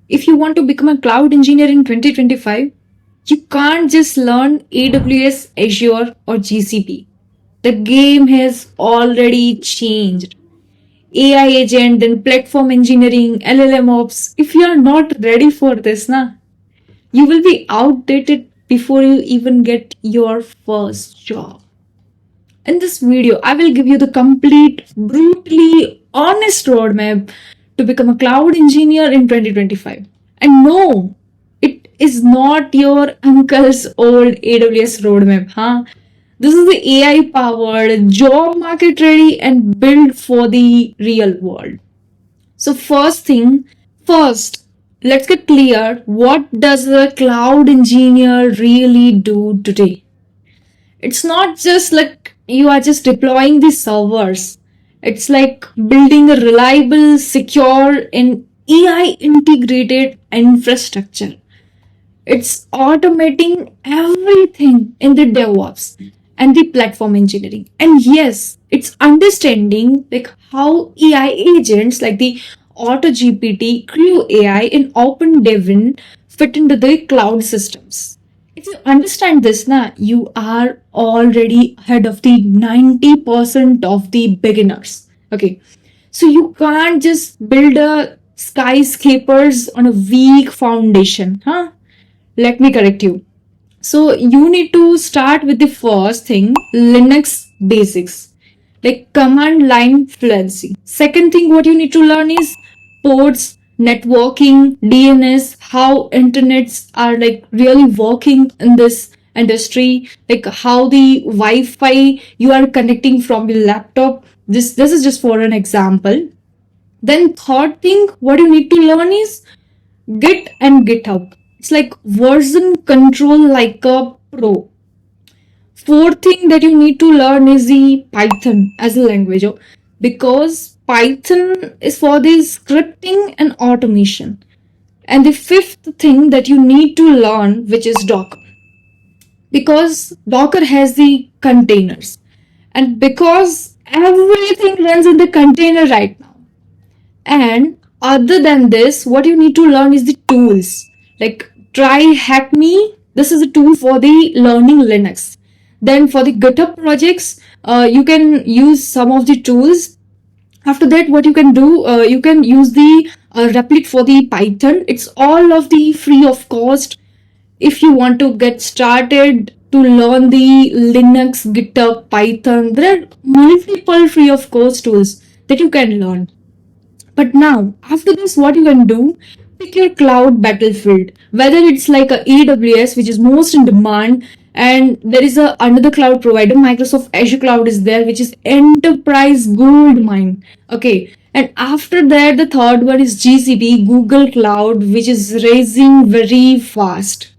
If you want to become a cloud engineer in 2025, you can't just learn AWS, Azure, or GCP. The game has already changed. AI agent, then platform engineering, LLM ops. If you are not ready for this, you will be outdated before you even get your first job. In this video, I will give you the complete, brutally honest roadmap to become a cloud engineer in 2025. And no, it is not your uncle's old AWS roadmap, huh? This is the AI powered, job market ready, and built for the real world. So, first, let's get clear, what does a cloud engineer really do today? It's not just like you are just deploying the servers. It's like building a reliable, secure, and AI integrated infrastructure. It's automating everything in the DevOps and the platform engineering. And yes, it's understanding like how AI agents like the AutoGPT, Crew AI, and OpenDevin fit into the cloud systems. If you understand this, you are already ahead of the 90% of the beginners. Okay. So you can't just build a skyscrapers on a weak foundation, huh? Let me correct you. So you need to start with the first thing, Linux basics, like command line fluency. Second thing, what you need to learn is ports, networking, DNS, how internets are like really working in this industry, like how the Wi-Fi you are connecting from your laptop. This is just for an example. Then third thing, what you need to learn is Git and GitHub. It's like version control like a pro. Fourth thing that you need to learn is the Python as a language, because Python is for the scripting and automation. And the fifth thing that you need to learn, which is Docker, because Docker has the containers, and because everything runs in the container right now. And other than this, what you need to learn is the tools. Like try hack me. This is a tool for the learning Linux. Then for the GitHub projects, you can use some of the tools. After that, what you can do, you can use the Replit for the Python. It's all of the free of cost. If you want to get started to learn the Linux, GitHub, Python, there are multiple free of cost tools that you can learn. But now, after this, what you can do, pick your cloud battlefield. Whether it's like a AWS, which is most in demand, and there is a another cloud provider, Microsoft Azure Cloud is there, which is enterprise gold mine. Okay. And after that, the third one is GCP, Google Cloud, which is rising very fast.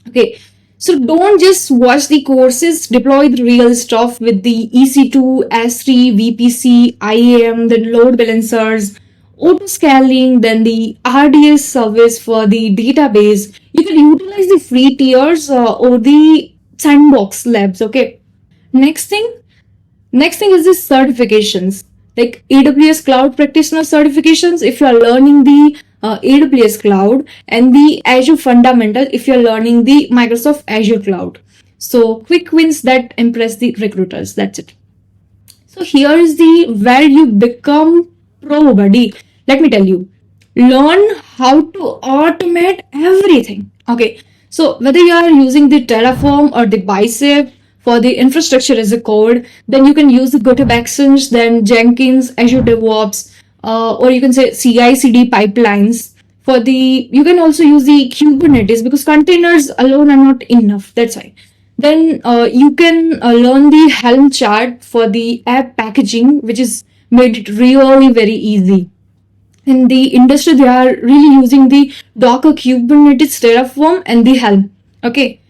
Okay. So don't just watch the courses, deploy the real stuff with the EC2, S3, VPC, IAM, then load balancers, auto scaling, then the RDS service for the database. You can utilize the free tiers or the sandbox labs. Okay. Next thing, Next thing is the certifications, like AWS Cloud Practitioner certifications if you are learning the AWS Cloud, and the Azure Fundamental if you are learning the Microsoft Azure Cloud. So quick wins that impress the recruiters. That's it. So here is the where you become pro, buddy. Let me tell you. Learn how to automate everything. Okay. So whether you are using the Terraform or the Bicep for the infrastructure as a code, then you can use the GitHub Actions, then Jenkins, Azure DevOps, or you can say CI/CD pipelines. For the you can also use the Kubernetes because containers alone are not enough. That's why. Then you can learn the Helm chart for the app packaging, which is made it really very easy. In the industry, they are really using the Docker, Kubernetes, Terraform, and the Helm. Okay.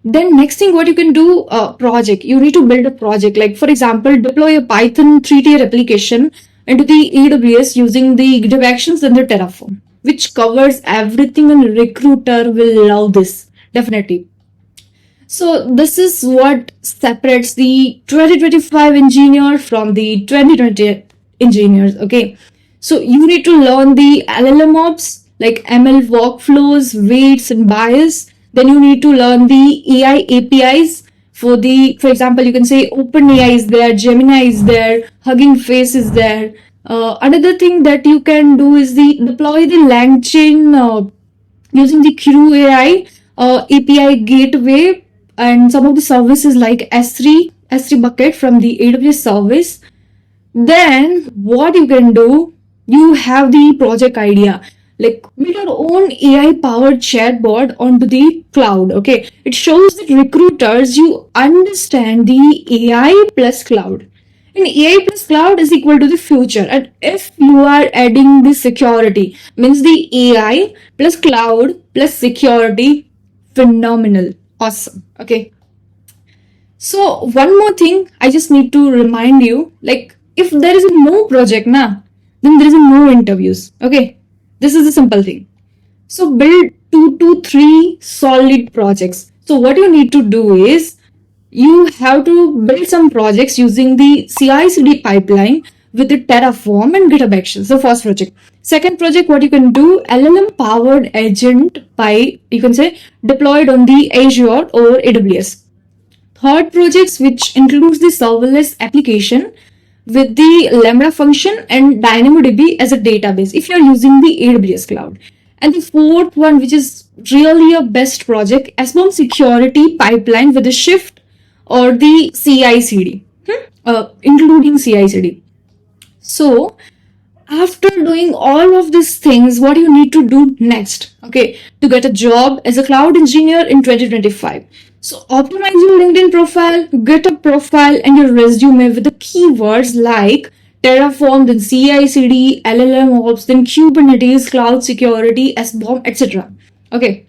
Then next thing, what you can do, project. You need to build a project. Like for example, deploy a Python 3-tier application into the AWS using the GitHub Actions and the Terraform, which covers everything, and recruiter will love this definitely. So this is what separates the 2025 engineer from the 2020 engineers. Okay. So you need to learn the LLM ops, like ML workflows, weights, and bias. Then you need to learn the AI APIs. For example, you can say OpenAI is there, Gemini is there, Hugging Face is there. Another thing that you can do is the deploy the LangChain using the QAI API gateway and some of the services like S3 bucket from the AWS service. Then what you can do, you have the project idea, like build your own AI powered chatbot onto the cloud. Okay, it shows that recruiters you understand the AI plus cloud, and AI plus cloud is equal to the future. And if you are adding the security, means the AI plus cloud plus security, phenomenal, awesome. Okay, so one more thing, I just need to remind you, like if there is no project na, then there is no interviews. Okay, this is a simple thing. So build 2 to 3 solid projects. So what you need to do is you have to build some projects using the CI/CD pipeline with the Terraform and GitHub Actions. The first project. Second project, what you can do, LLM powered agent by, you can say, deployed on the Azure or AWS. Third projects, which includes the serverless application with the Lambda function and DynamoDB as a database if you're using the AWS cloud. And the fourth one, which is really a best project, SBOM security pipeline with the Shift or the CI/CD, including CI/CD. So after doing all of these things, what you need to do next, okay, to get a job as a cloud engineer in 2025? So optimize your LinkedIn profile, GitHub profile, and your resume with the keywords like Terraform, then CI/CD, LLM ops, then Kubernetes, cloud security, SBOM, etc. Okay,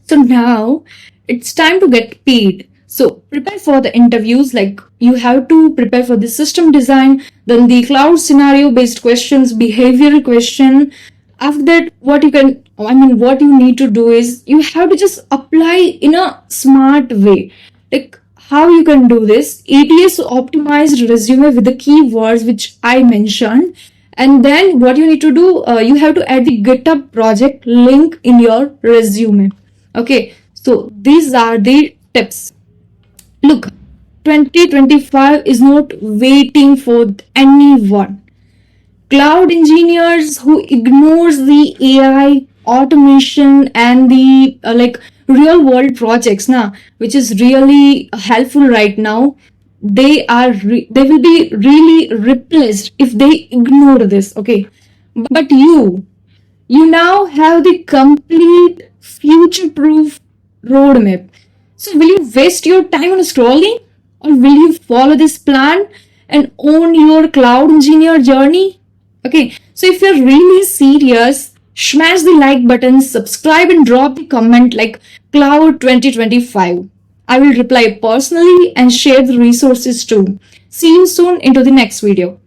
so now it's time to get paid. So prepare for the interviews, like you have to prepare for the system design, then the cloud scenario based questions, behavioral question. After that, what you need to do is you have to just apply in a smart way. Like how you can do this, ATS optimized resume with the keywords which I mentioned. And then what you need to do, you have to add the GitHub project link in your resume. Okay, so these are the tips. Look, 2025 is not waiting for anyone. Cloud engineers who ignores the AI automation and the real world projects now, which is really helpful right now, they will be really replaced if they ignore this. Okay, but you now have the complete future proof roadmap. So, will you waste your time on scrolling, or will you follow this plan and own your cloud engineer journey? Okay, so if you're really serious, smash the like button, subscribe, and drop the comment like Cloud 2025. I will reply personally and share the resources too. See you soon into the next video.